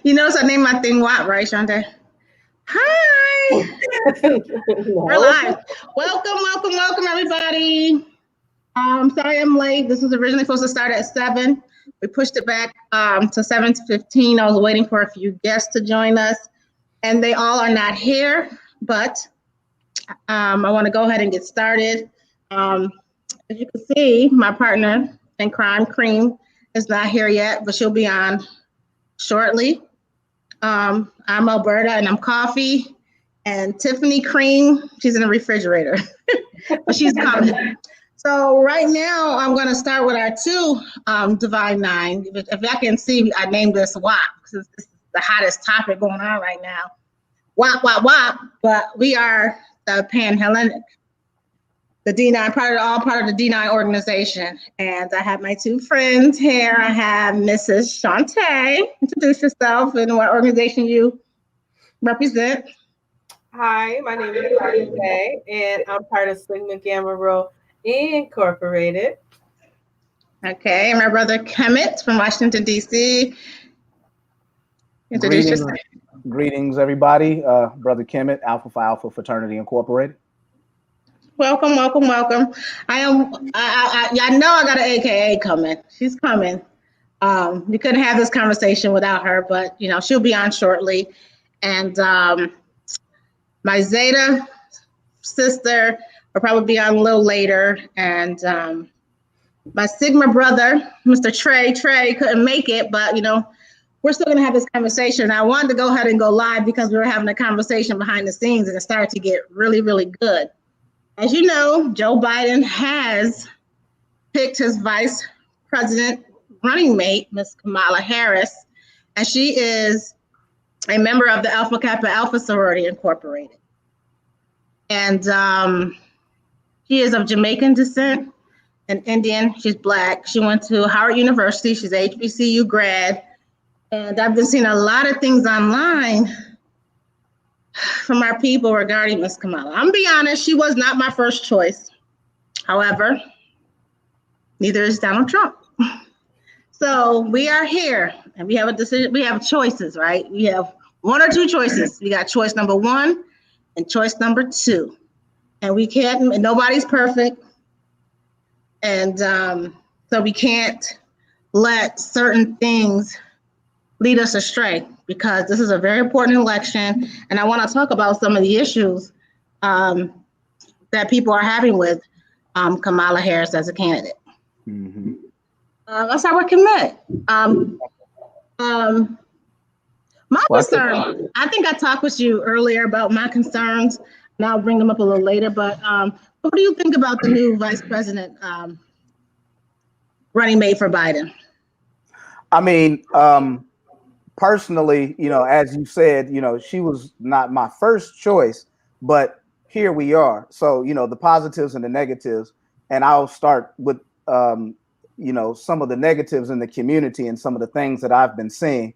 You notice I named my thing WAP, right, Shante? Hi. We're No. live. Welcome, everybody. Sorry I'm late. This was originally supposed to start at 7. We pushed it back to 7:15. I was waiting for a few guests to join us, and they all are not here. But I want to go ahead and get started. As you can see, my partner in crime, Cream, is not here yet, but she'll be on shortly. I'm Alberta, and I'm Coffee. And Tiffany Cream, she's in the refrigerator, but she's coming. So right now, I'm going to start with our two Divine Nine. If y'all can see, I named this WAP because this is the hottest topic going on right now. WAP, WAP, WAP. But we are the Panhelic, the D9, all part of the D9 organization. And I have my two friends here. I have Mrs. Shantae. Introduce yourself and what organization you represent. Hi, my name is Shantae, and I'm part of Sigma Gamma Rho Incorporated. Okay, and my brother Kemet from Washington, D.C. Introduce yourself. Greetings, everybody. Brother Kemet, Alpha Phi Alpha Fraternity Incorporated. Welcome. I know I got an AKA coming. She's coming. We couldn't have this conversation without her, but she'll be on shortly. And my Zeta sister will probably be on a little later. And my Sigma brother, Mr. Trey couldn't make it, but we're still gonna have this conversation. I wanted to go ahead and go live because we were having a conversation behind the scenes and it started to get really, really good. As you know, Joe Biden has picked his vice president running mate, Ms. Kamala Harris, and she is a member of the Alpha Kappa Alpha Sorority Incorporated. And she is of Jamaican descent and Indian. She's Black. She went to Howard University. She's an HBCU grad. And I've been seeing a lot of things online from our people regarding Ms. Kamala. I'm gonna be honest, she was not my first choice. However, neither is Donald Trump. So we are here and we have a decision. We have choices, right? We have one or two choices. We got choice number 1 and choice number 2. And we can't, and nobody's perfect. And so we can't let certain things lead us astray because this is a very important election. And I want to talk about some of the issues that people are having with Kamala Harris as a candidate. Mm-hmm. Let's start with Kemet. My concern, I think I talked with you earlier about my concerns, and I'll bring them up a little later, but what do you think about the new vice president running mate for Biden? I mean, personally, as you said, she was not my first choice, but here we are. So, the positives and the negatives, and I'll start with, some of the negatives in the community and some of the things that I've been seeing.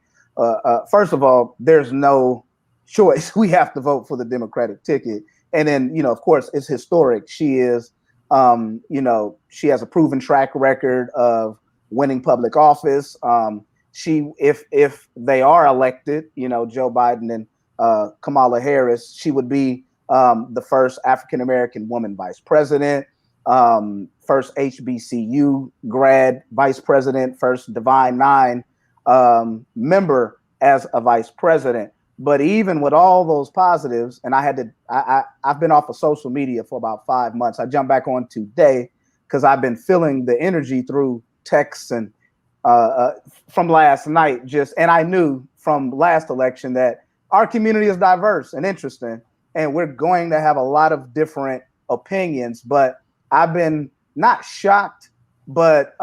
First of all, there's no choice. We have to vote for the Democratic ticket. And then, of course, it's historic. She is, she has a proven track record of winning public office. If they are elected, Joe Biden and Kamala Harris, she would be the first African-American woman vice president, first HBCU grad vice president, first Divine Nine member as a vice president. But even with all those positives, and I've been off of social media for about 5 months. I jumped back on today because I've been feeling the energy through texts and from last night, and I knew from last election that our community is diverse and interesting, and we're going to have a lot of different opinions. But I've been not shocked, but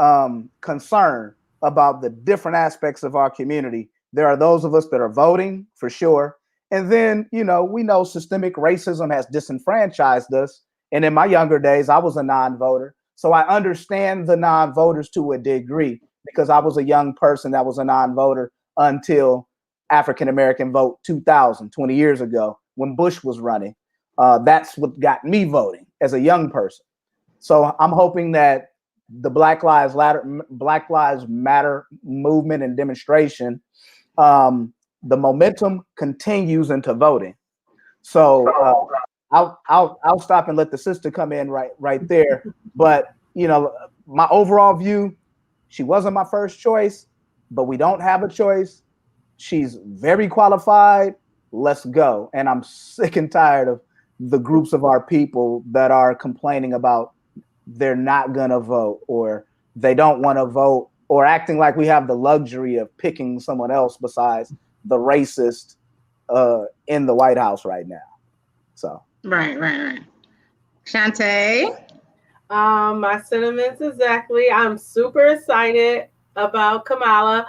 concerned about the different aspects of our community. There are those of us that are voting for sure. And then, we know systemic racism has disenfranchised us. And in my younger days, I was a non-voter. So I understand the non-voters to a degree because I was a young person that was a non-voter until African-American vote 2020 years ago when Bush was running. That's what got me voting as a young person. So I'm hoping that the Black Lives Matter movement and demonstration the momentum continues into voting. So I'll stop and let the sister come in right there. But my overall view, she wasn't my first choice, but we don't have a choice. She's very qualified. Let's go. And I'm sick and tired of the groups of our people that are complaining about they're not gonna vote, or they don't want to vote, or acting like we have the luxury of picking someone else besides the racist in the White House right now. So right. Shantae? My sentiments exactly. I'm super excited about Kamala.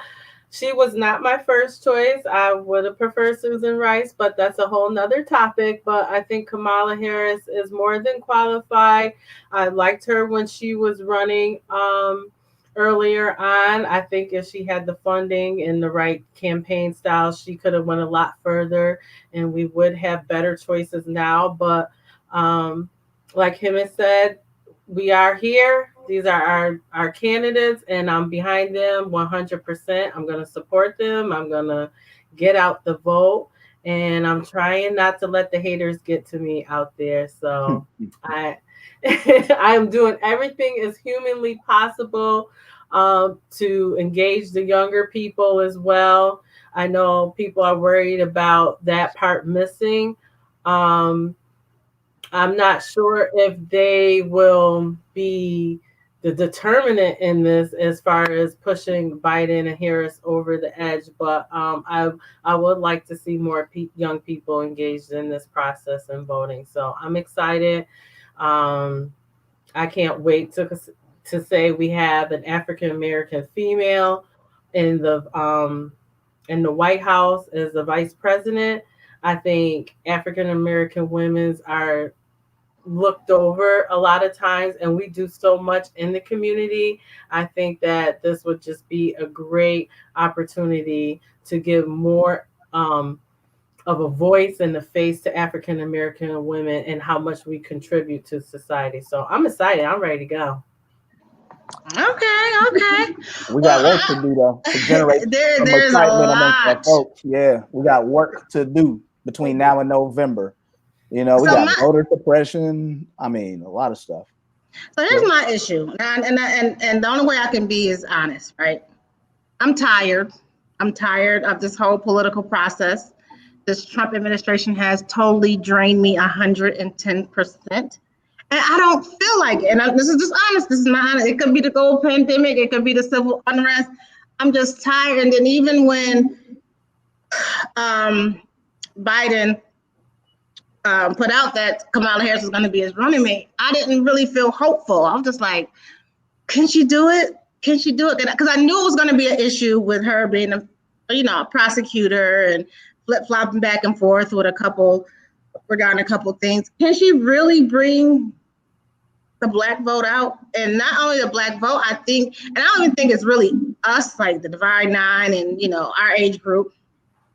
She was not my first choice. I would have preferred Susan Rice, but that's a whole nother topic. But I think Kamala Harris is more than qualified. I liked her when she was running earlier on. I think if she had the funding and the right campaign style, she could have went a lot further, and we would have better choices now. But like him has said, we are here. These are our candidates, and I'm behind them 100%. I'm going to support them. I'm going to get out the vote, and I'm trying not to let the haters get to me out there. So I'm doing everything as humanly possible to engage the younger people as well. I know people are worried about that part missing. I'm not sure if they will be the determinant in this as far as pushing Biden and Harris over the edge, but I would like to see more young people engaged in this process and voting. So I'm excited. I can't wait to say we have an African American female in the White House as the vice president. I think African American women are looked over a lot of times, and we do so much in the community. I think that this would just be a great opportunity to give more of a voice and a face to African American women and how much we contribute to society. So I'm excited. I'm ready to go. Okay. We got work to do though to generate some there's a excitement amongst our lot. folks. Yeah, we got work to do between now and November. We got voter suppression. I mean, a lot of stuff. So here's my issue, and the only way I can be is honest, right? I'm tired. I'm tired of this whole political process. This Trump administration has totally drained me 110%. And I don't feel like it. And this is just honest. This is not honest. It could be the gold pandemic. It could be the civil unrest. I'm just tired. And then even when Biden put out that Kamala Harris was going to be his running mate, I didn't really feel hopeful. I was just like, can she do it? Can she do it? Because I knew it was going to be an issue with her being a prosecutor and flip-flopping back and forth with regarding a couple things. Can she really bring the Black vote out? And not only the Black vote, I think, and I don't even think it's really us, like the Divide Nine and, our age group.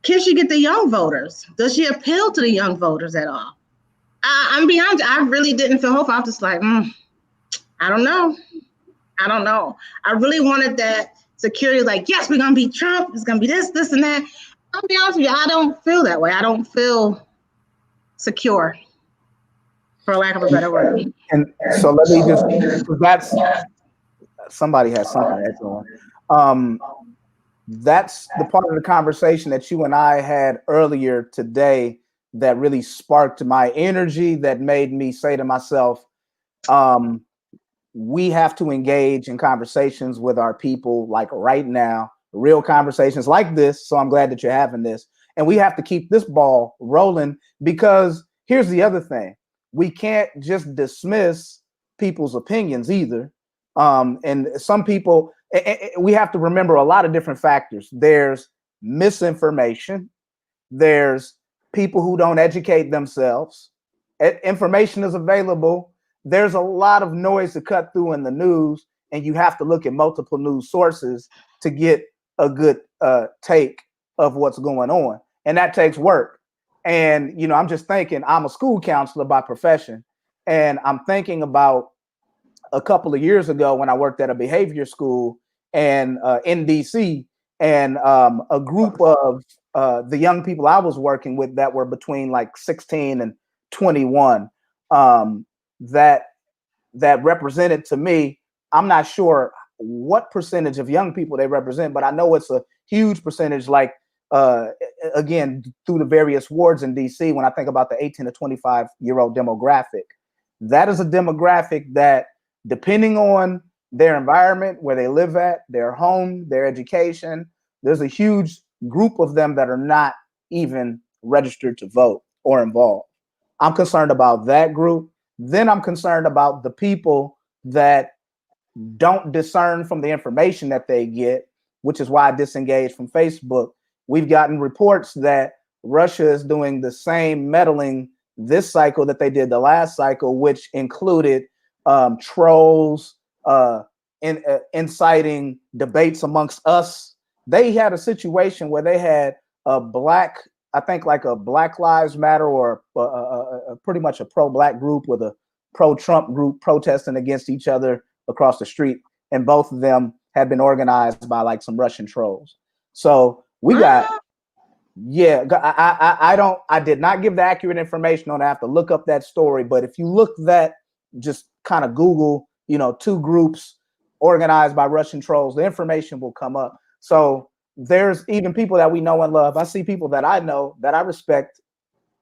Can she get the young voters? Does she appeal to the young voters at all? I'm being honest, I really didn't feel hopeful. I was just like, I don't know. I really wanted that security, like, yes, we're going to beat Trump. It's going to be this, and that. I'll be honest with you, I don't feel that way. I don't feel secure, for lack of a better word. And so let me that's somebody has something excellent. That's the part of the conversation that you and I had earlier today that really sparked my energy, that made me say to myself, we have to engage in conversations with our people like right now, real conversations like this. So I'm glad that you're having this. And we have to keep this ball rolling, because here's the other thing. We can't just dismiss people's opinions either. And some people, we have to remember a lot of different factors. There's misinformation. There's people who don't educate themselves. Information is available. There's a lot of noise to cut through in the news, and you have to look at multiple news sources to get a good take of what's going on. And that takes work. And, I'm just thinking, I'm a school counselor by profession, and I'm thinking about a couple of years ago when I worked at a behavior school and in DC, and a group of the young people I was working with that were between like 16 and 21, that represented to me. I'm not sure what percentage of young people they represent, but I know it's a huge percentage. Like again, through the various wards in DC, when I think about the 18 to 25-year-old demographic, that is a demographic that, depending on their environment, where they live at, their home, their education, there's a huge group of them that are not even registered to vote or involved. I'm concerned about that group. Then I'm concerned about the people that don't discern from the information that they get, which is why I disengaged from Facebook. We've gotten reports that Russia is doing the same meddling this cycle that they did the last cycle, which included trolls, inciting debates amongst us. They had a situation where they had a black, I think like a Black Lives Matter or pretty much a pro-black group with a pro-Trump group protesting against each other across the street, and both of them had been organized by like some Russian trolls. So we got, yeah, I did not give the accurate information on it. I have to look up that story, but if you look that, just kind of Google, two groups organized by Russian trolls, the information will come up. So there's even people that we know and love. I see people that I know that I respect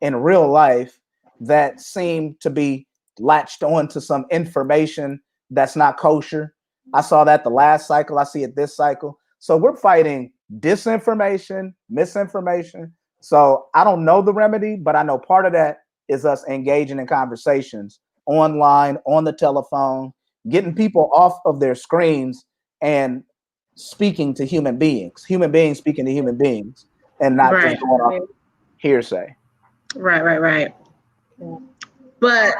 in real life that seem to be latched on to some information that's not kosher. I saw that the last cycle. I see it this cycle. So we're fighting disinformation, misinformation. So I don't know the remedy, but I know part of that is us engaging in conversations online, on the telephone, getting people off of their screens and speaking to human beings speaking to human beings, and not just going off hearsay. Right. But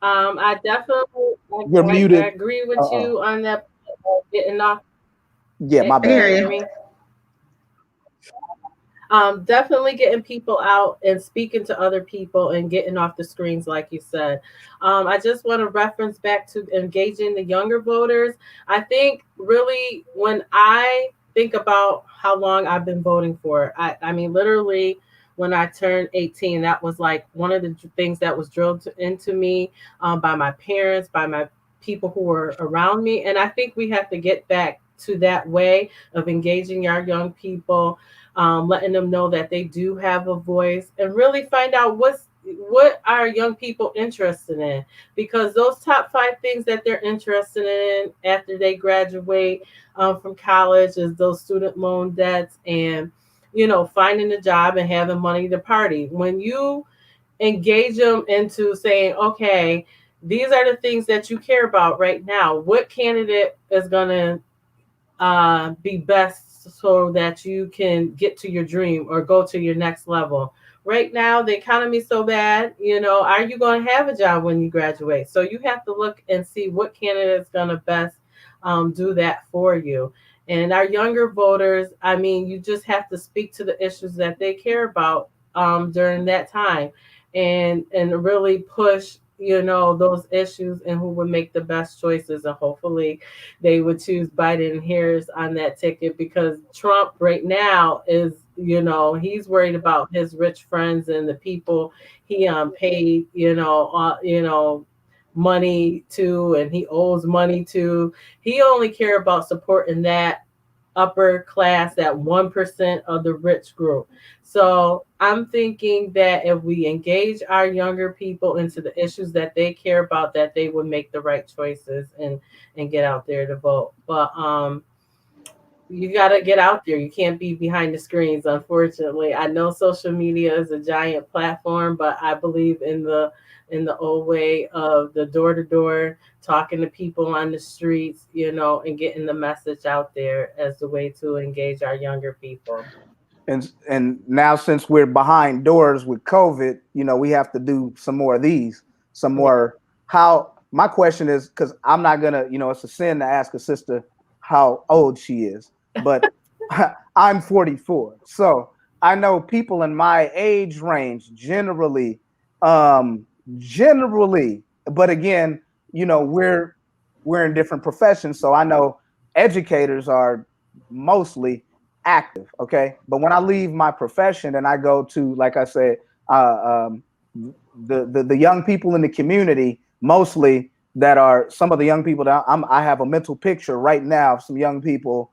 I definitely You're muted. I agree with you on that. Getting off. Yeah, my bad. Definitely getting people out and speaking to other people and getting off the screens, like you said. I just want to reference back to engaging the younger voters. I think really when I think about how long I've been voting for, I mean, literally when I turned 18, that was like one of the things that was drilled into me by my parents, by my people who were around me. And I think we have to get back to that way of engaging our young people, letting them know that they do have a voice, and really find out what are young people interested in, because those top 5 things that they're interested in after they graduate from college is those student loan debts and finding a job and having money to party. When you engage them into saying, okay, these are the things that you care about right now, what candidate is going to be best so that you can get to your dream or go to your next level. Right now, the economy is so bad, are you going to have a job when you graduate? So you have to look and see what candidate is going to best do that for you. And our younger voters, I mean, you just have to speak to the issues that they care about during that time, and really push those issues and who would make the best choices, and hopefully they would choose Biden and Harris on that ticket, because Trump right now is he's worried about his rich friends and the people he paid money to, and he owes money to. He only care about supporting that upper class, that 1% of the rich group. So I'm thinking that if we engage our younger people into the issues that they care about, that they would make the right choices and get out there to vote. But you got to get out there. You can't be behind the screens, unfortunately. I know social media is a giant platform, but I believe in the old way of the door-to-door, talking to people on the streets, and getting the message out there as the way to engage our younger people. And now, since we're behind doors with COVID, we have to do some more of these, some more. How, my question is, because I'm not gonna, it's a sin to ask a sister how old she is, but I'm 44, so I know people in my age range generally, but again, we're in different professions, so I know educators are mostly active. Okay. But when I leave my profession and I go to, like I said, the young people in the community, mostly that are some of the young people that I have a mental picture right now of some young people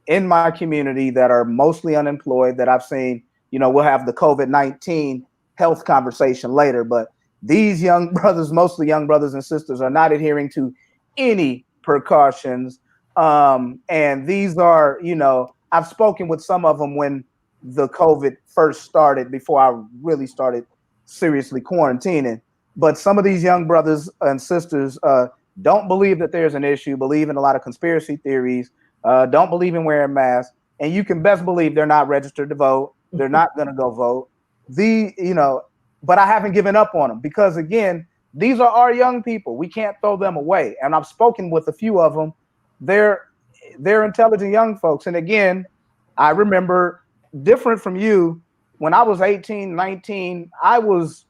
in my community that are mostly unemployed that I've seen. We'll have the COVID-19 health conversation later, but these young brothers, mostly young brothers and sisters, are not adhering to any precautions. And these are, I've spoken with some of them when the COVID first started, before I really started seriously quarantining. But some of these young brothers and sisters don't believe that there's an issue, believe in a lot of conspiracy theories, don't believe in wearing masks, and you can best believe they're not registered to vote. They're not going to go vote. But I haven't given up on them because, again, these are our young people. We can't throw them away. And I've spoken with a few of them. They're intelligent young folks. And again, I remember, different from you, when I was 18, 19, I was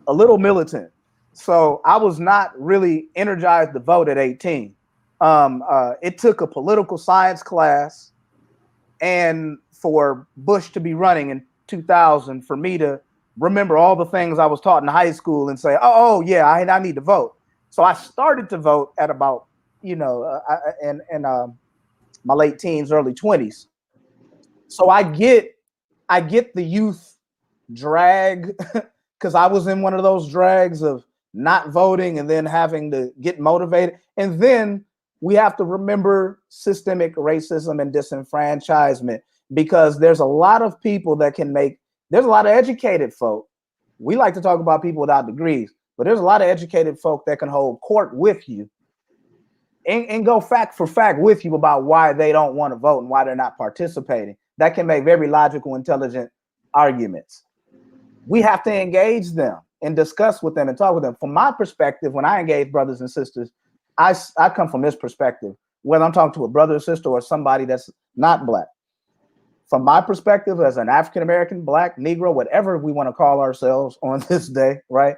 a little militant. So I was not really energized to vote at 18. It took a political science class and for Bush to be running in 2000 for me to remember all the things I was taught in high school and say, oh yeah, I need to vote. So I started to vote at about, in my late teens, early 20s. So I get the youth drag because I was in one of those drags of not voting and then having to get motivated. And then we have to remember systemic racism and disenfranchisement, because there's a lot of people that there's a lot of educated folk. We like to talk about people without degrees, but there's a lot of educated folk that can hold court with you and go fact for fact with you about why they don't want to vote and why they're not participating. That can make very logical, intelligent arguments. We have to engage them and discuss with them and talk with them. From my perspective, when I engage brothers and sisters, I come from this perspective, whether I'm talking to a brother or sister or somebody that's not Black. From my perspective, as an African-American, Black, Negro, whatever we want to call ourselves on this day, right?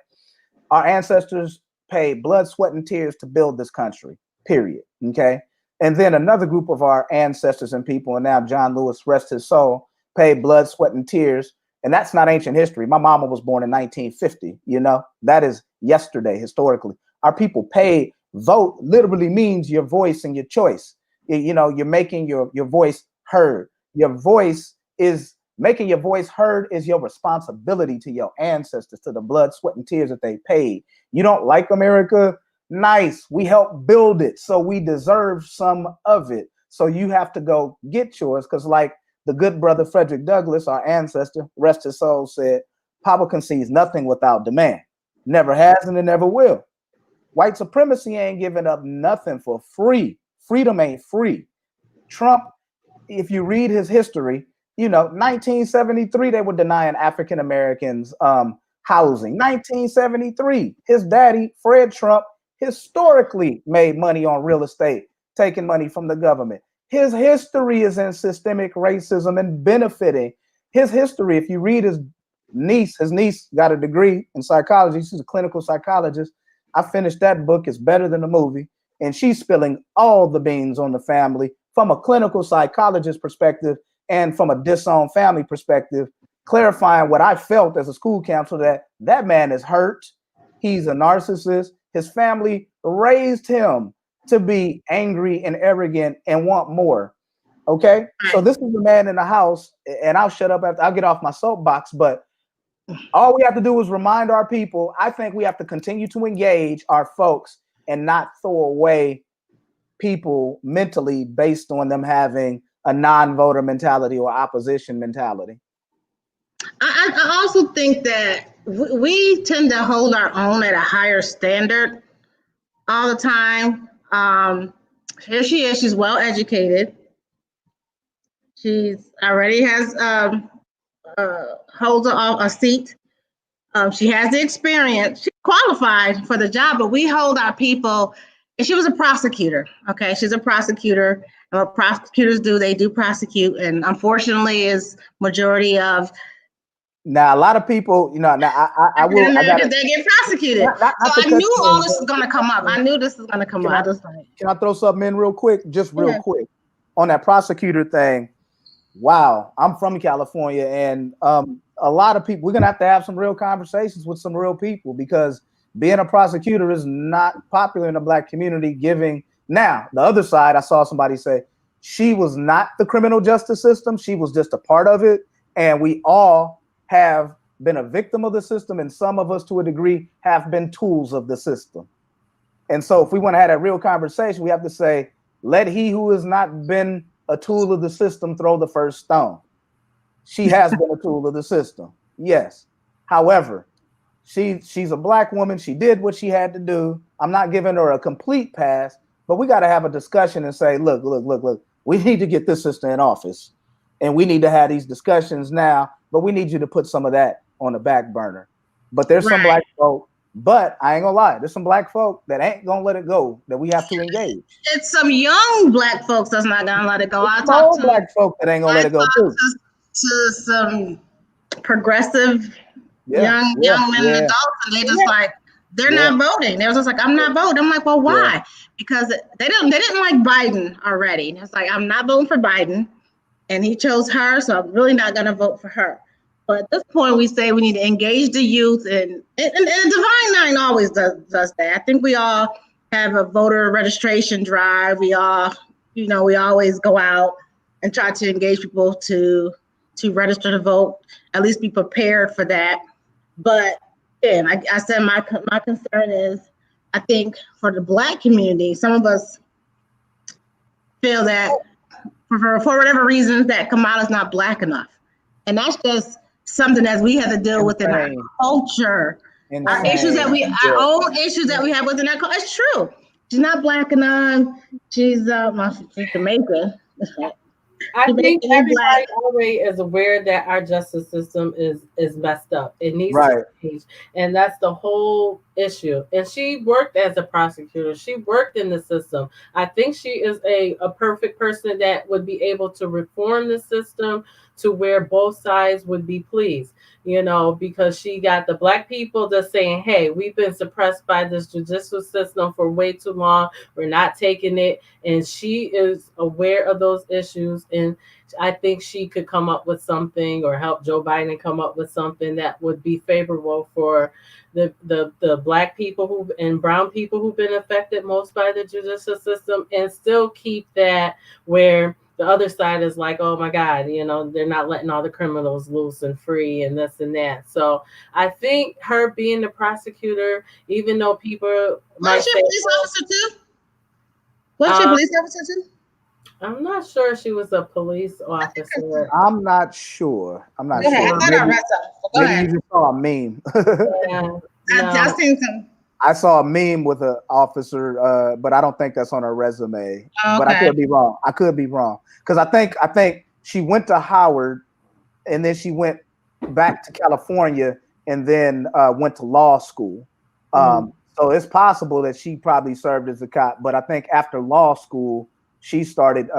Our ancestors paid blood, sweat, and tears to build this country, period, okay? And then another group of our ancestors and people, and now John Lewis, rest his soul, paid blood, sweat, and tears. And that's not ancient history. My mama was born in 1950, that is yesterday, historically. Our people paid. Vote literally means your voice and your choice. You're making your voice heard. Making your voice heard is your responsibility to your ancestors, to the blood, sweat, and tears that they paid. You don't like America? Nice. We helped build it, so we deserve some of it. So you have to go get yours, because like the good brother Frederick Douglass, our ancestor, rest his soul, said, "Power concedes nothing without demand. Never has and it never will." White supremacy ain't giving up nothing for free. Freedom ain't free. Trump, if you read his history, 1973, they were denying African Americans housing. 1973, his daddy, Fred Trump, historically made money on real estate, taking money from the government. His history is in systemic racism and benefiting. His history, if you read his niece got a degree in psychology. She's a clinical psychologist. I finished that book. It's better than the movie. And she's spilling all the beans on the family from a clinical psychologist perspective and from a disowned family perspective, clarifying what I felt as a school counselor, that man is hurt. He's a narcissist. His family raised him to be angry and arrogant and want more. Okay. So this is the man in the house, and I'll shut up after I'll get off my soapbox, but all we have to do is remind our people. I think we have to continue to engage our folks and not throw away people mentally based on them having a non-voter mentality or opposition mentality. I also think that we tend to hold our own at a higher standard all the time. Here she is. She's well educated. She's already has holds a seat. She has the experience. She's qualified for the job, but we hold our people. And she was a prosecutor. Okay, she's a prosecutor. And what prosecutors do, they do prosecute. And unfortunately, is majority of. Now, a lot of people, now I will. They get prosecuted. So I knew all this was going to come up. I knew this was going to come up. Can I throw something in real quick? Just real quick on that prosecutor thing. Wow, I'm from California, and a lot of people, we're gonna have to have some real conversations with some real people because being a prosecutor is not popular in the Black community. Giving now the other side, I saw somebody say she was not the criminal justice system; she was just a part of it, and we all have been a victim of the system, and some of us, to a degree, have been tools of the system. And so, if we want to have a real conversation, we have to say, let he who has not been a tool of the system throw the first stone. She has been a tool of the system, yes. However, she's a Black woman. She did what she had to do. I'm not giving her a complete pass, but we got to have a discussion and say, look. We need to get this sister in office, and we need to have these discussions now. But we need you to put some of that on the back burner. But there's some Black folk. But I ain't gonna lie, there's some Black folk that ain't gonna let it go, that we have to engage. It's some young Black folks that's not gonna let it go. I talk to Black folk that ain't gonna let it go too. To some progressive young men and adults, and they just like they're not voting. They was just like, I'm not voting. I'm like, well, why? Yeah. Because they didn't like Biden already. It's like, I'm not voting for Biden, and he chose her, so I'm really not gonna vote for her. But at this point, we say we need to engage the youth, and Divine Nine always does that. I think we all have a voter registration drive. We all, we always go out and try to engage people to register to vote, at least be prepared for that. But again, I said my concern is, I think for the Black community, some of us feel that for whatever reasons that Kamala's not Black enough. And that's just something that we have to deal with in our culture. Our issues that our own issues that we have within our culture. It's true. She's not Black enough. She's Jamaican. I think everybody already is aware that our justice system is messed up. It needs to change. And that's the whole issue. And she worked as a prosecutor. She worked in the system. I think she is a perfect person that would be able to reform the system to where both sides would be pleased, because she got the Black people just saying, hey, we've been suppressed by this judicial system for way too long. We're not taking it. And she is aware of those issues. And I think she could come up with something, or help Joe Biden come up with something that would be favorable for the Black people and brown people who've been affected most by the judicial system, and still keep that where the other side is like, oh my God, they're not letting all the criminals loose and free and this and that. So I think her being the prosecutor, even though people might say, police officer too? Was she a police officer too? I'm not sure she was a police officer. I'm not sure. Go ahead. I thought I read something. Maybe you just saw a meme. I've seen some. I saw a meme with an officer, but I don't think that's on her resume. Okay. But I could be wrong. Because I think she went to Howard, and then she went back to California, and then went to law school. So it's possible that she probably served as a cop. But I think after law school, she started.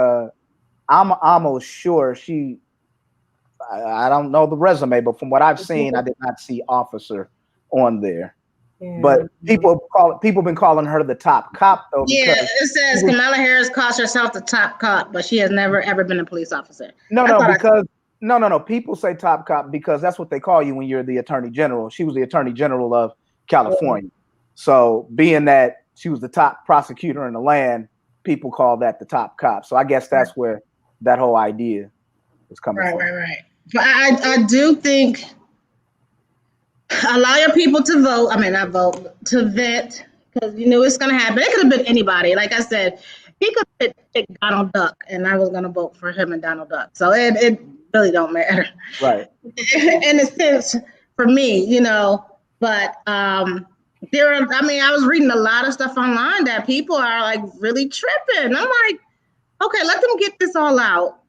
I'm almost sure she. I don't know the resume, but from what I've seen, I did not see officer on there. Yeah. But people been calling her the top cop though. Yeah, it says Kamala Harris calls herself the top cop, but she has never ever been a police officer. No. People say top cop because that's what they call you when you're the attorney general. She was the attorney general of California. So being that she was the top prosecutor in the land, people call that the top cop. So I guess that's where that whole idea is coming from. Right. But I do think allow your people to vote. Not vote, to vet, because it's going to happen. It could have been anybody. Like I said, he could have picked Donald Duck, and I was going to vote for him and Donald Duck. So it really don't matter. Right. In a sense, for me, but there are, I was reading a lot of stuff online that people are like really tripping. I'm like, okay, let them get this all out.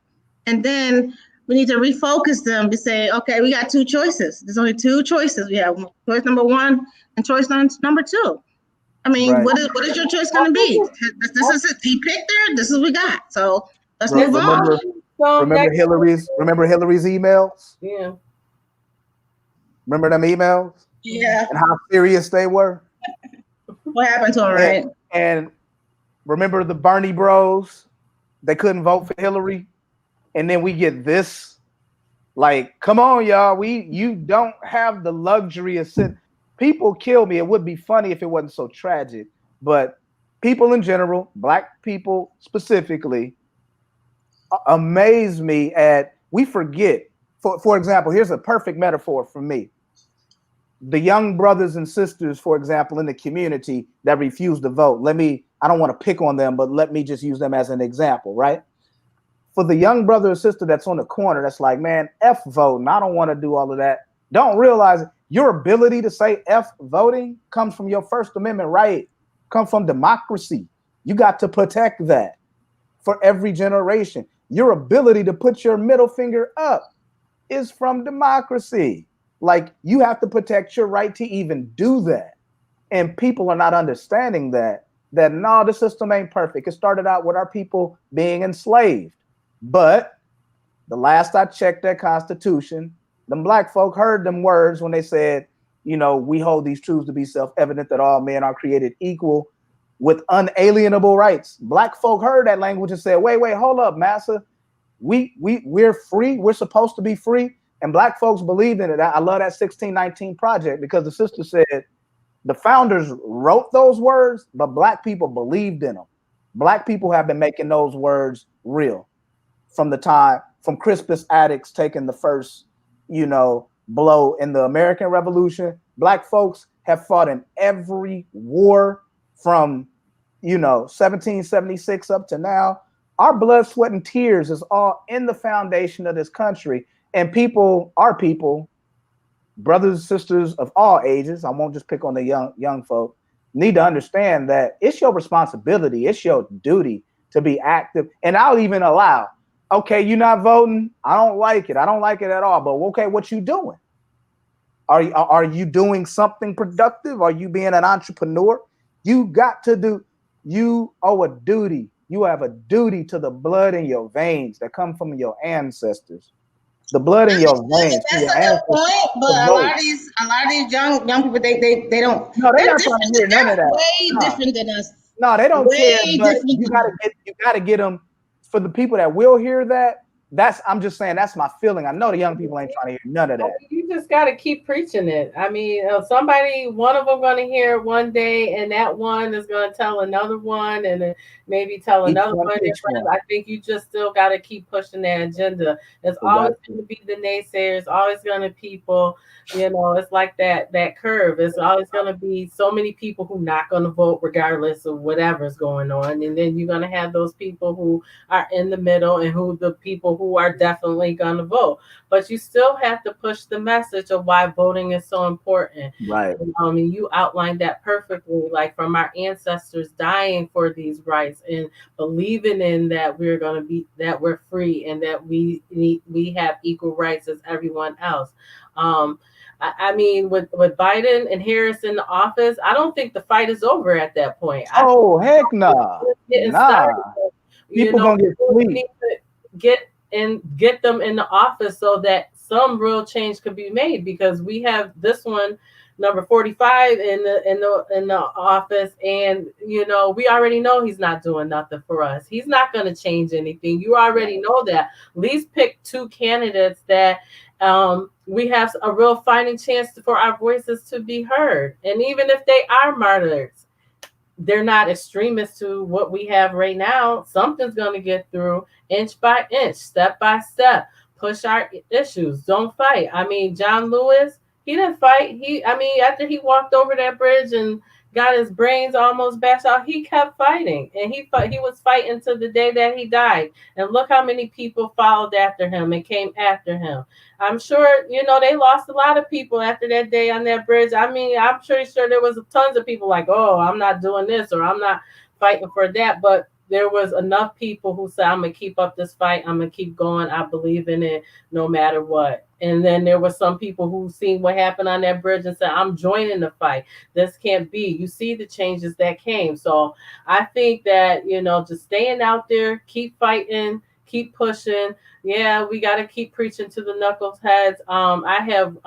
And then we need to refocus them to say, okay, we got two choices. There's only two choices. We have choice number one and choice number two. What is your choice going to be? This is it. He picked her. This is what we got. So let's move on. Remember Hillary's emails? Yeah. Remember them emails? Yeah. And how serious they were? What happened to them, right? And remember the Bernie bros? They couldn't vote for Hillary. and then we get this. Like, come on, y'all. You don't have the luxury of sitting. People kill me. It would be funny if it wasn't so tragic, but people in general, black people specifically, amaze me at we forget. For example, here's a perfect metaphor for me. The young brothers and sisters, for example, in the community that refuse to vote. I don't want to pick on them, but let me just use them as an example, right? For the young brother or sister that's on the corner, that's like, man, F voting. I don't want to do all of that. Don't realize your ability to say F voting comes from your First Amendment right, come from democracy. You got to protect that for every generation. Your ability to put your middle finger up is from democracy. Like, you have to protect your right to even do that. And people are not understanding that no, the system ain't perfect. It started out with our people being enslaved. But the last I checked that Constitution, them black folk heard them words when they said, we hold these truths to be self-evident that all men are created equal with unalienable rights. Black folk heard that language and said, wait, hold up, massa. We're free. We're supposed to be free. And black folks believed in it. I love that 1619 project because the sister said the founders wrote those words, but black people believed in them. Black people have been making those words real from Crispus Attucks taking the first, blow in the American Revolution. Black folks have fought in every war from, 1776 up to now. Our blood, sweat, and tears is all in the foundation of this country. And our people, brothers and sisters of all ages, I won't just pick on the young folk, need to understand that it's your responsibility, it's your duty to be active. And I'll even allow, okay, you're not voting, I don't like it at all, but okay, what you doing? Are you doing something productive? Are you being an entrepreneur? You owe a duty. You have a duty to the blood in your veins that come from your ancestors. The blood in your veins. That's a good point, but a lot of these young people, they don't. No, they're not trying to hear none of that. Way different than us. No, they don't care. But you gotta get them. For the people that will hear that, I'm just saying that's my feeling. I know the young people ain't trying to hear none of that. You just got to keep preaching it. I mean, one of them going to hear it one day, and that one is going to tell another one, and then maybe tell another one. I think you just still got to keep pushing that agenda. There's always going to be the naysayers, always going to people. It's like that curve. It's always going to be so many people who not going to vote regardless of whatever's going on, and then you're going to have those people who are in the middle, and the people who are definitely going to vote. But you still have to push the message of why voting is so important. Right. And you outlined that perfectly, like from our ancestors dying for these rights and believing in that that we're free and that we have equal rights as everyone else. I mean, with Biden and Harris in the office, I don't think the fight is over at that point. Heck no. People gonna get we need to get them in the office so that some real change could be made, because we have this one, number 45 in the office, and we already know he's not doing nothing for us. He's not going to change anything. You already know that. At least pick two candidates that we have a real fighting chance for our voices to be heard. And even if they are martyrs, they're not extremists to what we have right now. Something's going to get through, inch by inch, step by step. Push our issues. Don't fight. I mean, John Lewis, he didn't fight. After he walked over that bridge and got his brains almost bashed out, he kept fighting. And he was fighting to the day that he died. And look how many people followed after him and came after him. I'm sure, they lost a lot of people after that day on that bridge. I mean, I'm pretty sure there was tons of people like, oh, I'm not doing this or I'm not fighting for that. But there was enough people who said, I'm going to keep up this fight. I'm going to keep going. I believe in it no matter what. And then there were some people who seen what happened on that bridge and said, I'm joining the fight. This can't be. You see the changes that came. So I think that, just staying out there, keep fighting, keep pushing. Yeah, we got to keep preaching to the knuckleheads. I have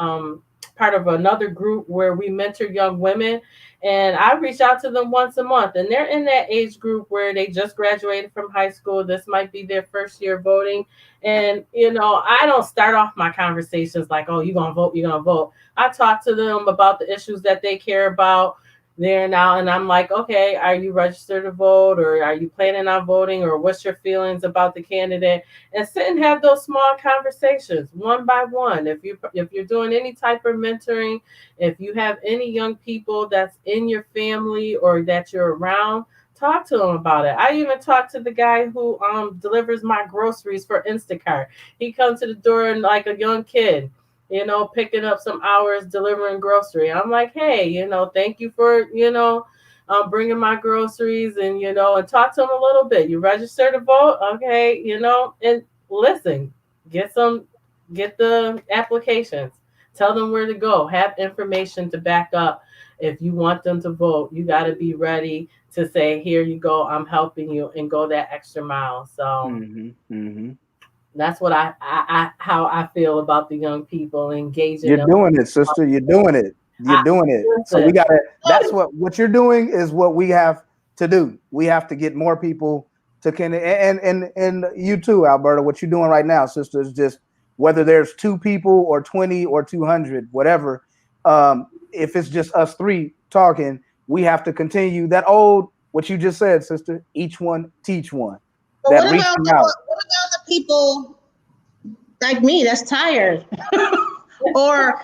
part of another group where we mentor young women. And I reach out to them once a month, and they're in that age group where they just graduated from high school. This might be their first year voting. And, I don't start off my conversations like, oh, you're going to vote, you're going to vote. I talk to them about the issues that they care about there now. And I'm like, okay, are you registered to vote, or are you planning on voting, or what's your feelings about the candidate? And sit and have those small conversations one by one. If you're doing any type of mentoring, if you have any young people that's in your family or that you're around, talk to them about it. I even talked to the guy who delivers my groceries for Instacart. He comes to the door and like a young kid, picking up some hours delivering grocery. I'm like, hey, thank you for, bringing my groceries, and, and talk to them a little bit. You register to vote. Okay. And listen, get the applications, tell them where to go, have information to back up. If you want them to vote, you got to be ready to say, here you go, I'm helping you, and go that extra mile. So that's what how I feel about the young people, engaging You're them. doing it, sister. You're doing it. You're doing it. So we got to, that's what you're doing is what we have to do. We have to get more people to and you too, Alberta, what you're doing right now, sister, is just whether there's 2 people or 20 or 200, whatever. If it's just us 3 talking, we have to continue that old, what you just said, sister, each one teach one. But what about the people like me that's tired? Or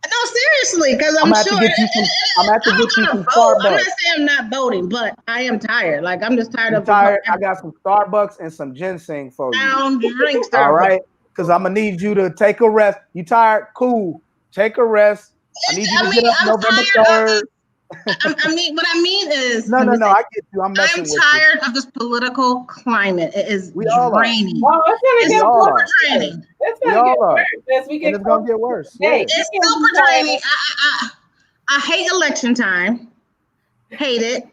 no, seriously, because I'm sure I'm at to get you some Starbucks. I'm not saying I'm not voting, but I am tired. Like I'm just tired of I got some Starbucks and some ginseng for you. Drink Starbucks. All right, because I'm gonna need you to take a rest. You tired? Cool. Take a rest. I need you to get up November 3rd. What I mean is no, I get you. I'm tired of this political climate. It is draining. Oh, it's gonna get more draining. It's gonna get worse as we get. It's gonna get worse. Hey, it's super draining. I hate election time. Hate it.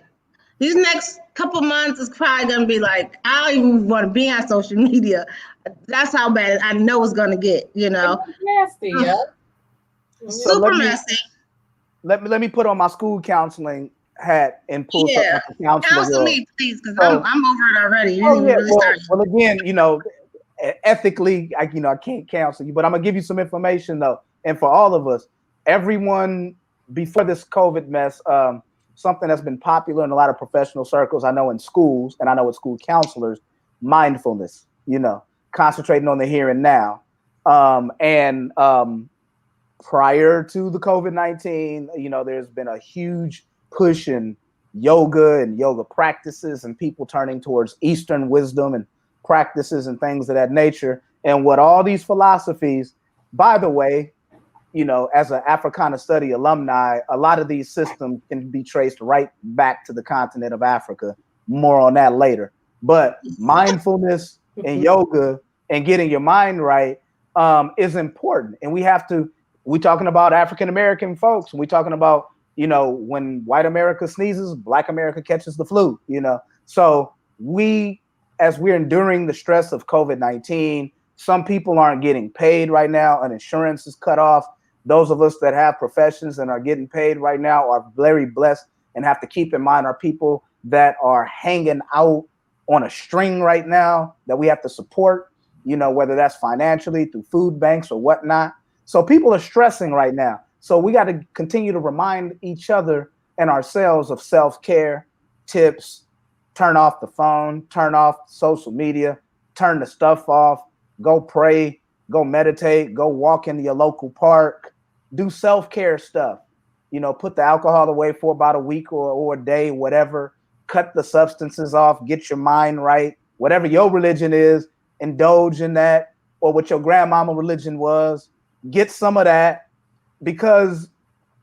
These next couple months is probably gonna be like, I don't even want to be on social media. That's how bad I know it's gonna get. It's nasty, yeah. Super messy. Let me put on my school counseling hat and pull something up. Counsel me, please, because I'm over it already. Well, again, ethically, I can't counsel you, but I'm gonna give you some information though, and for all of us, everyone before this COVID mess, something that's been popular in a lot of professional circles, I know in schools, and I know with school counselors, mindfulness. Concentrating on the here and now, prior to the COVID-19, there's been a huge push in yoga and yoga practices and people turning towards Eastern wisdom and practices and things of that nature. And what all these philosophies, by the way, as an Africana study alumni, a lot of these systems can be traced right back to the continent of Africa. More on that later. But mindfulness and yoga and getting your mind right is important. And we're talking about African-American folks. We're talking about, when white America sneezes, Black America catches the flu, So as we're enduring the stress of COVID-19, some people aren't getting paid right now and insurance is cut off. Those of us that have professions and are getting paid right now are very blessed and have to keep in mind our people that are hanging out on a string right now that we have to support, whether that's financially through food banks or whatnot. So people are stressing right now. So we got to continue to remind each other and ourselves of self-care tips. Turn off the phone, turn off social media, turn the stuff off, go pray, go meditate, go walk into your local park, do self-care stuff. Put the alcohol away for about a week or a day, whatever. Cut the substances off, get your mind right. Whatever your religion is, indulge in that, or what your grandmama religion was. Get some of that, because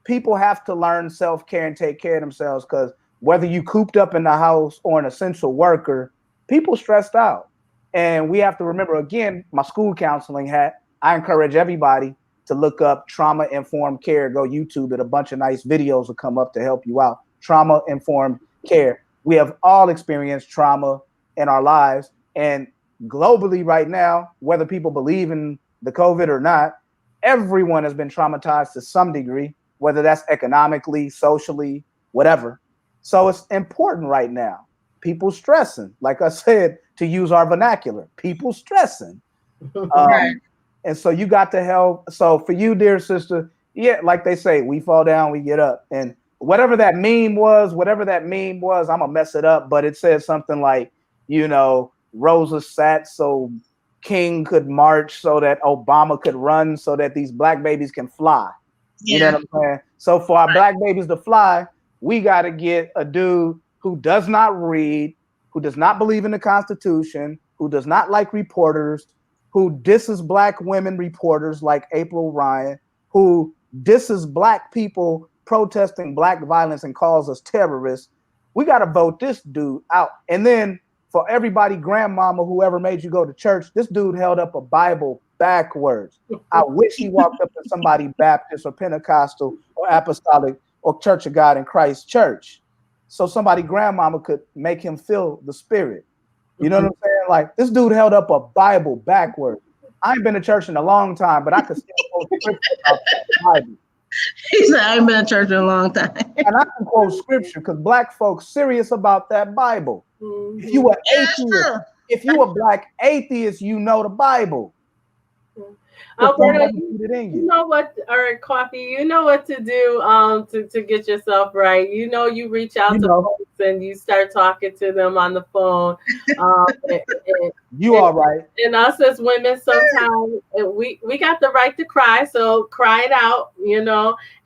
people have to learn self-care and take care of themselves, because whether you cooped up in the house or an essential worker, people stressed out. And we have to remember, again, my school counseling hat, I encourage everybody to look up trauma-informed care. Go YouTube it. A bunch of nice videos will come up to help you out. Trauma-informed care. We have all experienced trauma in our lives. And globally right now, whether people believe in the COVID or not, everyone has been traumatized to some degree, whether that's economically, socially, whatever. So it's important right now. People stressing, like I said, to use our vernacular, people stressing. Right. And so you got to help. So for you, dear sister, yeah, like they say, we fall down, we get up. And whatever that meme was, I'm gonna mess it up, but it said something like, Rosa sat so King could march, so that Obama could run, so that these black babies can fly. You know what I'm saying? So for our black babies to fly, we got to get a dude who does not read, who does not believe in the Constitution, who does not like reporters, who disses black women reporters like April Ryan, who disses black people protesting black violence and calls us terrorists. We got to vote this dude out. And then for everybody, grandmama, whoever made you go to church, this dude held up a Bible backwards. I wish he walked up to somebody Baptist or Pentecostal or Apostolic or Church of God in Christ church, so somebody grandmama could make him feel the spirit. You know what I'm saying? Like, this dude held up a Bible backwards. I ain't been to church in a long time, but I could still quote scripture about the Bible. He said, I ain't been to church in a long time. And I can quote scripture because black folks serious about that Bible. If you an atheist, if you a black atheist, you know the Bible. Alberta, you know what, or Coffee, you know what to do to get yourself right. You reach out to folks and you start talking to them on the phone. You all right. And us as women, sometimes we got the right to cry, so cry it out,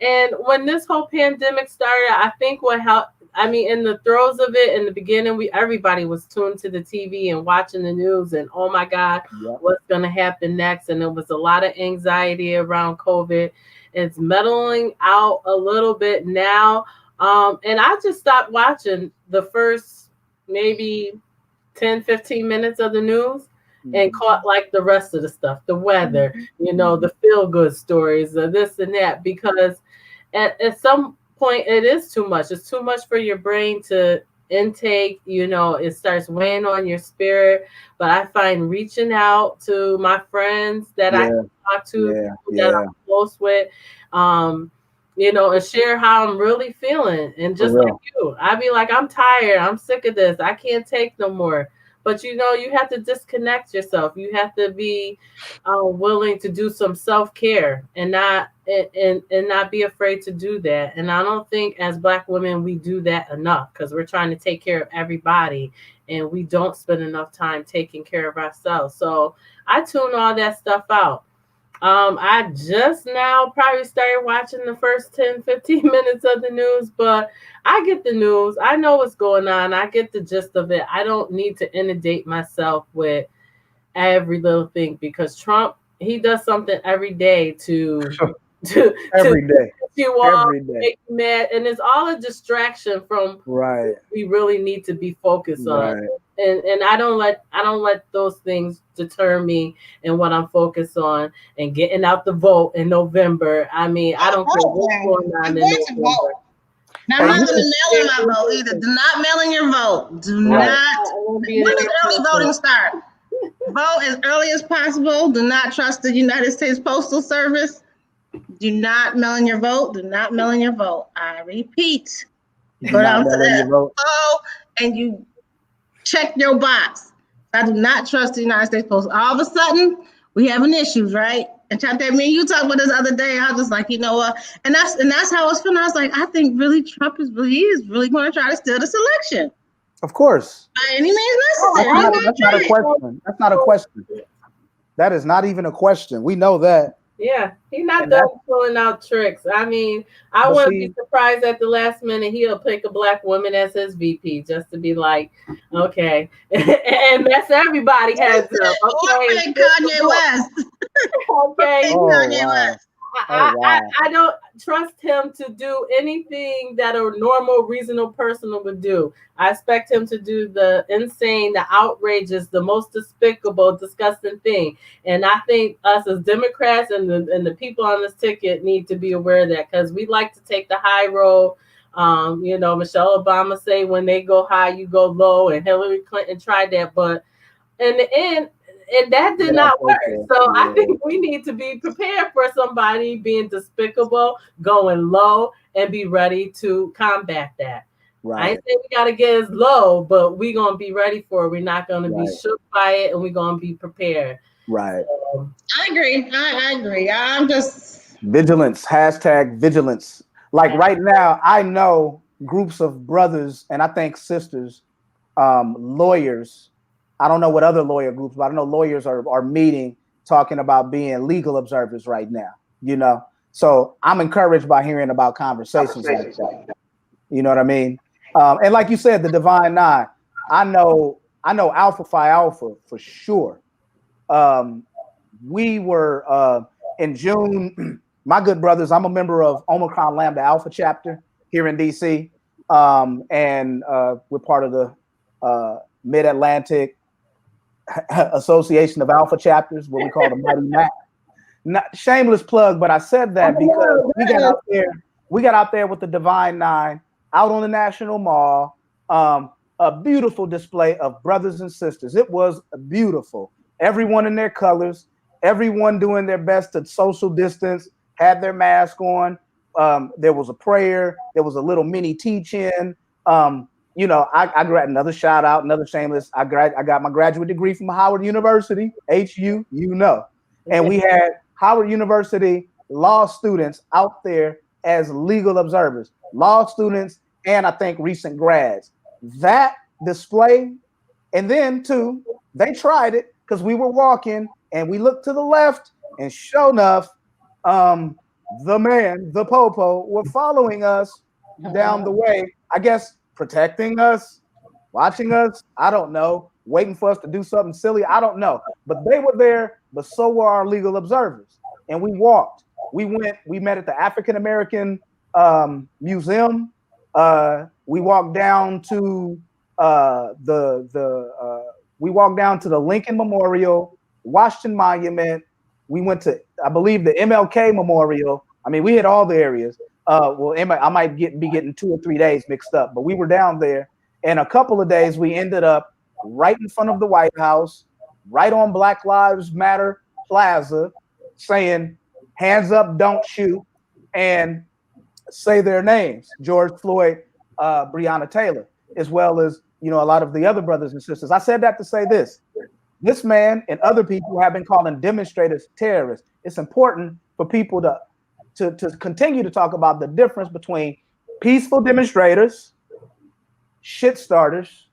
And when this whole pandemic started, I think what helped, in the throes of it, in the beginning, everybody was tuned to the TV and watching the news, and oh my God, what's going to happen next? And there was a lot of anxiety around COVID. It's mellowing out a little bit now, and I just stopped watching the first maybe 10, 15 minutes of the news and caught like the rest of the stuff, the weather, the feel-good stories, this and that, because at some point it is too much. It's too much for your brain to intake. It starts weighing on your spirit. But I find reaching out to my friends that I can talk to, that I'm close with, and share how I'm really feeling. And just like you, I'd be like, I'm tired, I'm sick of this, I can't take no more. But you have to disconnect yourself. You have to be willing to do some self-care and not be afraid to do that. And I don't think as Black women we do that enough, because we're trying to take care of everybody and we don't spend enough time taking care of ourselves. So I tune all that stuff out. I just now probably started watching the first 10, 15 minutes of the news, but I get the news. I know what's going on. I get the gist of it. I don't need to inundate myself with every little thing, because Trump, he does something every day to every day. You all make you mad, and it's all a distraction from what we really need to be focused on. And I don't let those things deter me and what I'm focused on and getting out the vote in November. I don't care what's going on in November. Now, I'm not going to mail in my vote either. Do not mail in your vote. Do not. When does early voting start? Vote as early as possible. Do not trust the United States Postal Service. Do not mail in your vote. Do not mail in your vote. I repeat. Go down to that vote and you check your box. I do not trust the United States Post. All of a sudden, we having issues, right? And Chante, me and you talked about this other day. I was just like, you know what? And that's how I was feeling. I was like, I think really Trump is really going to try to steal this election. Of course. By any means necessary. That's not a question. That's not a question. That is not even a question. We know that. Yeah, he's not done pulling out tricks. I wouldn't be surprised at the last minute he'll pick a Black woman as his VP just to be like, okay, and that's everybody has them. Okay, Kanye West. Okay, Kanye West. I don't trust him to do anything that a normal, reasonable person would do. I expect him to do the insane, the outrageous, the most despicable, disgusting thing. And I think us as Democrats and the people on this ticket need to be aware of that, because we like to take the high road. Michelle Obama say when they go high, you go low, and Hillary Clinton tried that. But in the end, and that did not work. Okay. So I think we need to be prepared for somebody being despicable, going low, and be ready to combat that. Right. I ain't saying we gotta get as low, but we're gonna be ready for it. We're not gonna be shook by it, and we're gonna be prepared. Right. So, I agree. I agree. I'm just Vigilance. Hashtag vigilance. Like right now, I know groups of brothers and I think sisters, lawyers. I don't know what other lawyer groups, but I know lawyers are meeting, talking about being legal observers right now. You know, so I'm encouraged by hearing about conversations like that. You know what I mean? And like you said, the Divine Nine. I know Alpha Phi Alpha for sure. We were in June. My good brothers, I'm a member of Omicron Lambda Alpha chapter here in DC, and we're part of the Mid Atlantic Association of Alpha chapters, what we call the Mighty Mac. Not shameless plug, but I said that because we got out there with the Divine Nine out on the National Mall. A beautiful display of brothers and sisters. It was beautiful. Everyone in their colors, everyone doing their best to social distance, had their mask on. There was a prayer. There was a little mini teach-in. You know, I got another shout out, another shameless. I got my graduate degree from Howard University, HU, you know. And we had Howard University law students out there as legal observers, law students, and I think recent grads. That display, and then too, they tried it because we were walking and we looked to the left, and sure enough, the man, the popo, were following us down the way. I guess protecting us, watching us. I don't know, waiting for us to do something silly. I don't know, but they were there. But so were our legal observers, and we walked. We went. We met at the African American Museum. We walked down to we walked down to the Lincoln Memorial, Washington Monument. We went to, I believe, the MLK Memorial. I mean, we hit all the areas. Well, I might be getting 2 or 3 days mixed up, but we were down there. And a couple of days, we ended up right in front of the White House, right on Black Lives Matter Plaza, saying, "Hands up, don't shoot," and say their names: George Floyd, Breonna Taylor, as well as, you know, a lot of the other brothers and sisters. I said that to say this: this man and other people have been calling demonstrators terrorists. It's important for people to continue to talk about the difference between peaceful demonstrators, shit starters,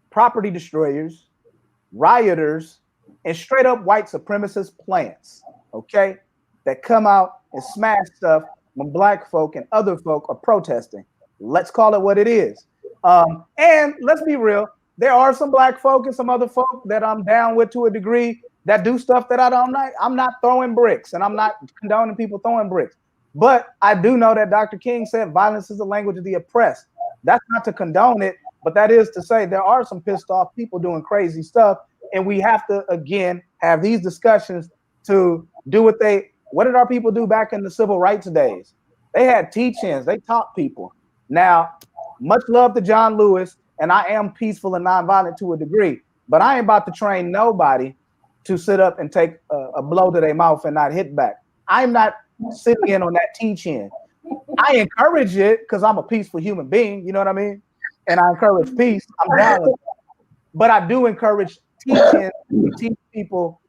property destroyers, rioters, and straight up white supremacist plants, okay, that come out and smash stuff when black folk and other folk are protesting. Let's call it what it is. And let's be real, there are some black folk and some other folk that I'm down with to a degree that do stuff that I don't like. I'm not throwing bricks, and I'm not condoning people throwing bricks. But I do know that Dr. King said violence is the language of the oppressed. That's not to condone it, but that is to say there are some pissed off people doing crazy stuff, and we have to, again, have these discussions to do what did our people do back in the civil rights days? They had teach-ins. They taught people. Now, much love to John Lewis, and I am peaceful and nonviolent to a degree, but I ain't about to train nobody to sit up and take a blow to their mouth and not hit back. I'm not sitting in on that teach-in. I encourage it because I'm a peaceful human being, you know what I mean? And I encourage peace. I'm down with that. But I do encourage teaching. You teach people,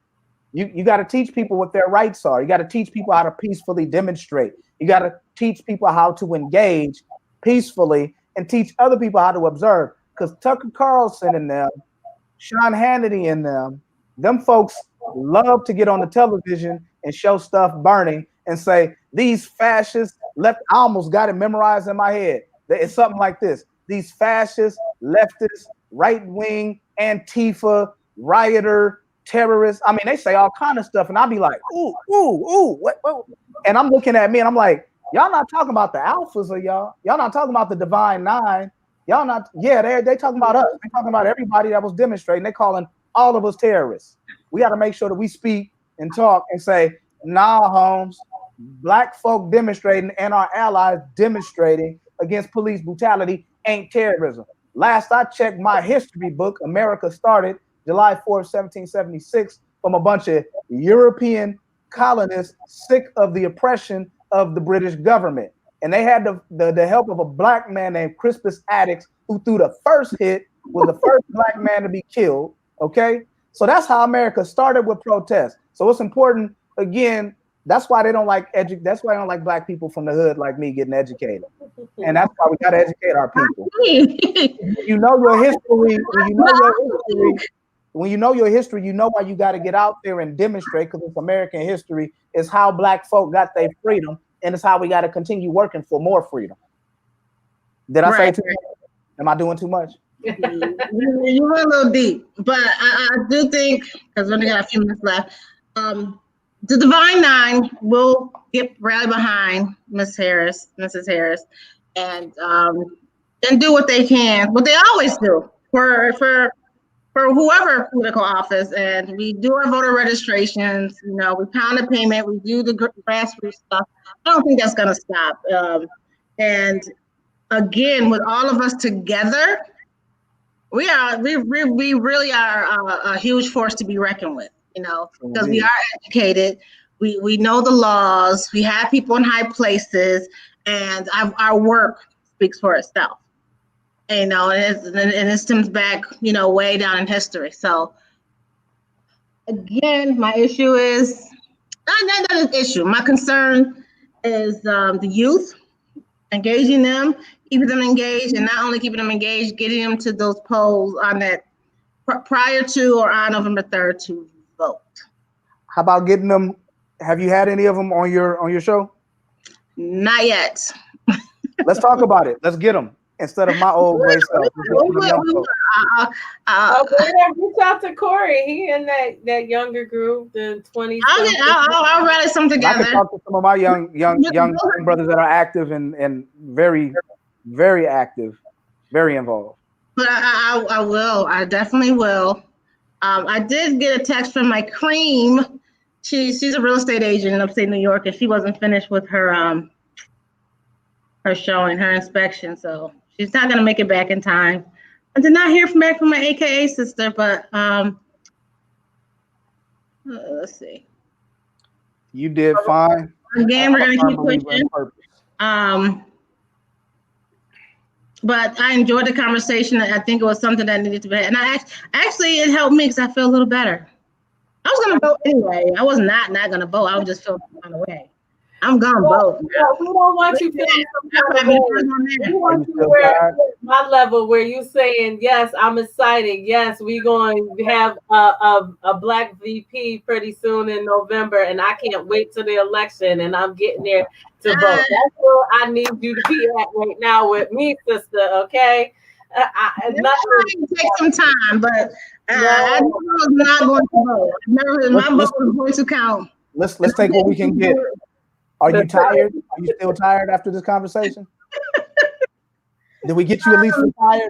you got to teach people what their rights are. You got to teach people how to peacefully demonstrate. You got to teach people how to engage peacefully and teach other people how to observe. Because Tucker Carlson and them, Sean Hannity and them folks love to get on the television and show stuff burning and say, these fascists left. I almost got it memorized in my head. It's something like this: these fascists, leftists, right-wing, Antifa, rioter, terrorists. I mean, they say all kind of stuff, and I'll be like, ooh, what? And I'm looking at me, and I'm like, y'all not talking about the alphas, or y'all not talking about the Divine Nine. Y'all not, yeah, they talking about us. They talking about everybody that was demonstrating. They calling all of us terrorists. We got to make sure that we speak and talk and say, nah, Holmes, black folk demonstrating and our allies demonstrating against police brutality ain't terrorism. Last I checked my history book, America started July 4th, 1776, from a bunch of European colonists sick of the oppression of the British government. And they had the help of a black man named Crispus Attucks, who threw the first hit, was the first black man to be killed. Okay, so that's how America started with protests. So it's important. Again, that's why they don't like that's why I don't like black people from the hood like me getting educated, and that's why we got to educate our people. You know your history. When you know your history, you know why you got to get out there and demonstrate, because it's American history. Is how black folk got their freedom, and it's how we got to continue working for more freedom. Did I say too much? Am I doing too much? You were a little deep, but I do think, because we only got a few minutes left, the Divine Nine will get rally behind Mrs. Harris, and do what they can, what they always do for whoever political office. And we do our voter registrations. You know, we pound the payment. We do the grassroots stuff. I don't think that's going to stop. And again, with all of us together, we really are a huge force to be reckoned with, you know, because we are educated, we know the laws, we have people in high places, and our work speaks for itself. You know, and it stems back, you know, way down in history. So again, my issue is not an issue. My concern is the youth, engaging them, keeping them engaged, and not only keeping them engaged, getting them to those polls on that prior to or on November 3rd to vote. How about getting them? Have you had any of them on your show? Not yet. Let's talk about it. Let's get them instead of my old gray self. Reach out to Corey. He in that younger group, the 20s. I'll rally some together. I can talk to some of my young brothers that are active and very, very active, very involved. But I will. I definitely will. I did get a text from my cream. She's a real estate agent in upstate New York, and she wasn't finished with her showing, her inspection, so she's not gonna make it back in time. I did not hear back from my AKA sister, but let's see. You did fine. Again, we're gonna keep pushing. But I enjoyed the conversation. I think it was something that needed to be had. And actually it helped me because I feel a little better. I was gonna vote anyway. I was not gonna vote. I was just feeling on the way. I'm gonna vote. We don't want you feeling some kind of way. We want you to my level where you saying, yes, I'm excited. Yes, we're going to have a black VP pretty soon in November, and I can't wait till the election, and I'm getting there to vote. That's where I need you to be at right now with me, sister. Okay. It take some time, but I was not going to vote. My vote was going to count. Let's take what we can get. Are you tired? Are you still tired after this conversation? Did we get you at least from tired?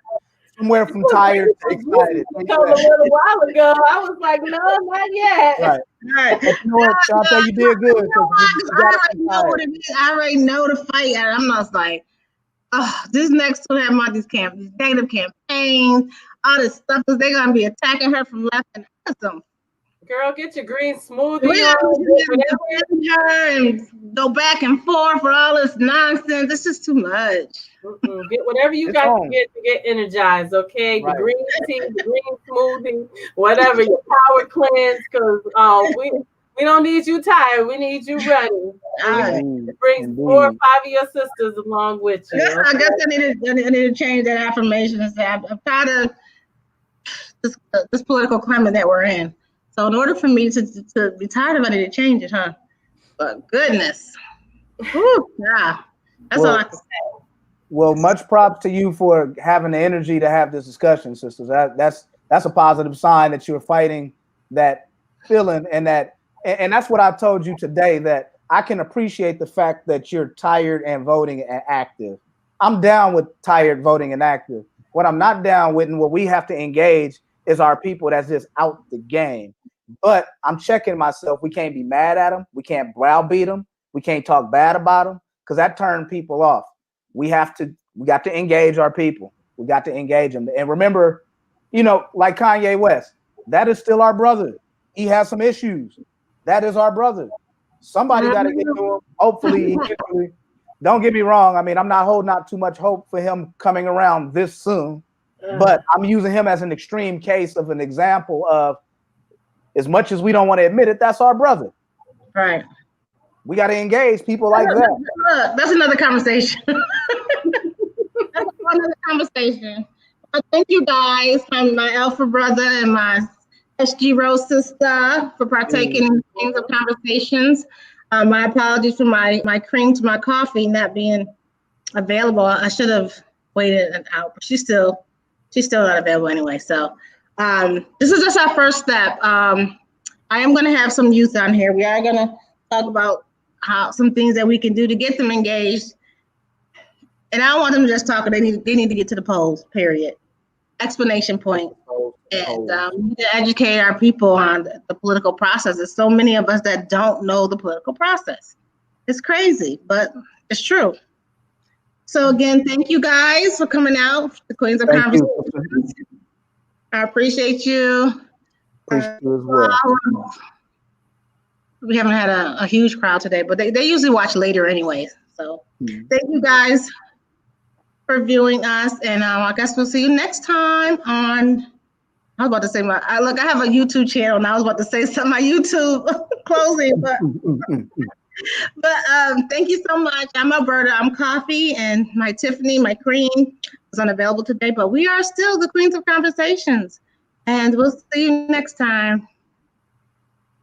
Somewhere from tired to excited. A little while ago, I was like, no, not yet. Right. But you know what, Shante, you did good. I already know the fight. And I'm not like, oh, this next to have these negative campaigns, all this stuff, because they're going to be attacking her from left and right. Girl, get your green smoothie her and go back and forth for all this nonsense. It's just too much. Get whatever you got to get energized, okay? Right. The green tea, the green smoothie, whatever, your power cleanse, because we don't need you tired. We need you ready. Bring 4 or 5 of your sisters along with you. Yeah, okay? I guess I need to change that affirmation and say I'm tired of this political climate that we're in. So in order for me to be tired of it, I need to change it, huh? But goodness. Whew, yeah. That's all I can say. Well, much props to you for having the energy to have this discussion, sisters. That's a positive sign that you're fighting that feeling, and that's what I've told you today, that I can appreciate the fact that you're tired and voting and active. I'm down with tired, voting, and active. What I'm not down with and what we have to engage is our people that's just out the game. But I'm checking myself. We can't be mad at them. We can't browbeat them. We can't talk bad about them, because that turned people off. We got to engage our people. We got to engage them. And remember, like Kanye West, That is still our brother. He has some issues. That is our brother. Somebody got to get to him. Hopefully, eventually. Don't get me wrong. I mean, I'm not holding out too much hope for him coming around this soon, but I'm using him as an extreme case of an example of, as much as we don't want to admit it, that's our brother. Right. We got to engage people like that. That's another conversation. That's another conversation. Thank you guys, my Alpha brother and my SG Rose sister, for partaking in things of conversations. My apologies for my cream to my coffee not being available. I should have waited an hour, but she's still not available anyway. So this is just our first step. I am going to have some youth on here. We are going to talk about some things that we can do to get them engaged. And I don't want them to just talk. They need to get to the polls, period. Explanation point. And we need to educate our people on the political process. There's so many of us that don't know the political process. It's crazy, but it's true. So again, thank you guys for coming out, the Queens of Conversation. I appreciate you. Appreciate you as well. We haven't had a huge crowd today, but they usually watch later anyways. So thank you guys for viewing us, and I guess we'll see you next time on. I was about to say I have a YouTube channel, and I was about to say something my YouTube closing, but thank you so much. I'm Alberta. I'm Coffee, and my Tiffany, my cream, is unavailable today, but we are still the Queens of Conversations, and we'll see you next time.